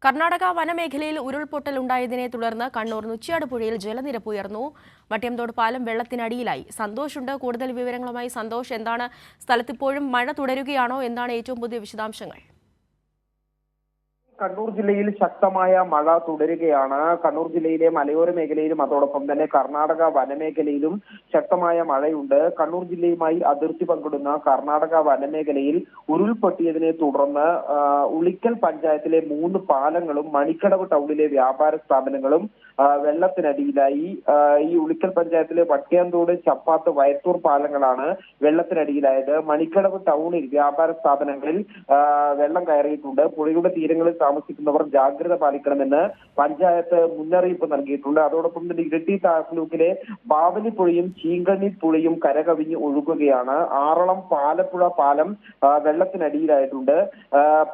കർണാടക വനമേഖലയിൽ ഉരുൾപൊട്ടൽ ഉണ്ടായതിനെ തുടർന്ന് കണ്ണൂർ നുച്ചിയാട് പുഴയിൽ ജലനിരപ്പ് ഉയർന്നു. വട്ട്യംതോട് പാലം വെള്ളത്തിനടിയിലായി. സന്തോഷുണ്ട്. കൂടുതൽ വിവരങ്ങളുമായി സന്തോഷ്, എന്താണ് സ്ഥലത്തിപ്പോഴും മഴ തുടരുകയാണോ? എന്താണ് ഏറ്റവും പുതിയ വിശദാംശങ്ങൾ? കണ്ണൂർ ജില്ലയിൽ ശക്തമായ മഴ തുടരുകയാണ്. കണ്ണൂർ ജില്ലയിലെ മലയോര മേഖലയിലും അതോടൊപ്പം തന്നെ കർണാടക വനമേഖലയിലും ശക്തമായ മഴയുണ്ട്. കണ്ണൂർ ജില്ലയുമായി അതിർത്തി പങ്കിടുന്ന കർണാടക വനമേഖലയിൽ ഉരുൾപൊട്ടിയതിനെ തുടർന്ന് ഉളിക്കൽ പഞ്ചായത്തിലെ 3 പാലങ്ങളും മണിക്കടവ് ടൗണിലെ വ്യാപാര സ്ഥാപനങ്ങളും വെള്ളത്തിനടിയിലായി. ഈ ഉളിക്കൽ പഞ്ചായത്തിലെ വട്ട്യാന്തോട്, ചപ്പാത്ത്, വയത്തൂർ പാലങ്ങളാണ് വെള്ളത്തിനടിയിലായത്. മണിക്കടവ് ടൗണിൽ വ്യാപാര സ്ഥാപനങ്ങളിൽ വെള്ളം കയറിയിട്ടുണ്ട്. പുഴയുടെ തീരങ്ങളിൽ താമസിക്കുന്നവർ ജാഗ്രത പാലിക്കണമെന്ന് പഞ്ചായത്ത് മുന്നറിയിപ്പ് നൽകിയിട്ടുണ്ട്. അതോടൊപ്പം തന്നെ ഇരിട്ടി താലൂക്കിലെ ബാവലിപ്പുഴയും ചീങ്കണ്ണി പുഴയും കരകവിഞ്ഞ് ഒഴുകുകയാണ്. ആറളം പാലപ്പുഴ പാലം വെള്ളത്തിനടിയിലായിട്ടുണ്ട്.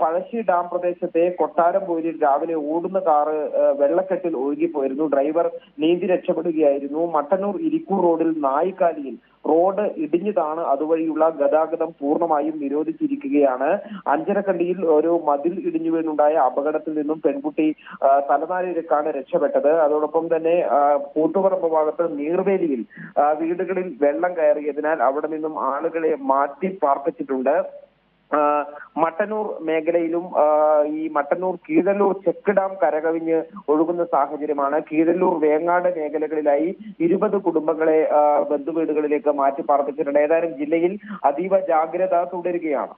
പഴശ്ശി ഡാം പ്രദേശത്തെ കൊട്ടാരം പോയിലിൽ രാവിലെ ഓടുന്ന കാറ് വെള്ളക്കെട്ടിൽ ഒഴുകിപ്പോയിരുന്നു. ഡ്രൈവർ നീന്തി രക്ഷപ്പെടുകയായിരുന്നു. മട്ടന്നൂർ ഇരിക്കൂർ റോഡിൽ നായിക്കാലിയിൽ റോഡ് ഇടിഞ്ഞതാണ്. അതുവഴിയുള്ള ഗതാഗതം പൂർണ്ണമായും നിരോധിച്ചിരിക്കുകയാണ്. അഞ്ചരക്കണ്ടിയിൽ ഒരു മതിൽ ഇടിഞ്ഞു വീണുണ്ടായ അപകടത്തിൽ നിന്നും പെൺകുട്ടി തലനാരിഴക്കാണ് രക്ഷപ്പെട്ടത്. അതോടൊപ്പം തന്നെ കൂത്തുപറമ്പ് ഭാഗത്ത് നീർവേലിയിൽ വീടുകളിൽ വെള്ളം കയറിയതിനാൽ അവിടെ നിന്നും ആളുകളെ മാറ്റി പാർപ്പിച്ചിട്ടുണ്ട്. മട്ടന്നൂർ മേഖലയിലും ഈ മട്ടന്നൂർ കീഴല്ലൂർ ചെക്ക് ഡാം കരകവിഞ്ഞ് ഒഴുകുന്ന സാഹചര്യമാണ്. കീഴല്ലൂർ വേങ്ങാട് മേഖലകളിലായി 20 കുടുംബങ്ങളെ ബന്ധുവീടുകളിലേക്ക് മാറ്റി പാർപ്പിച്ചിട്ടുണ്ട്. ഏതായാലും ജില്ലയിൽ അതീവ ജാഗ്രത തുടരുകയാണ്.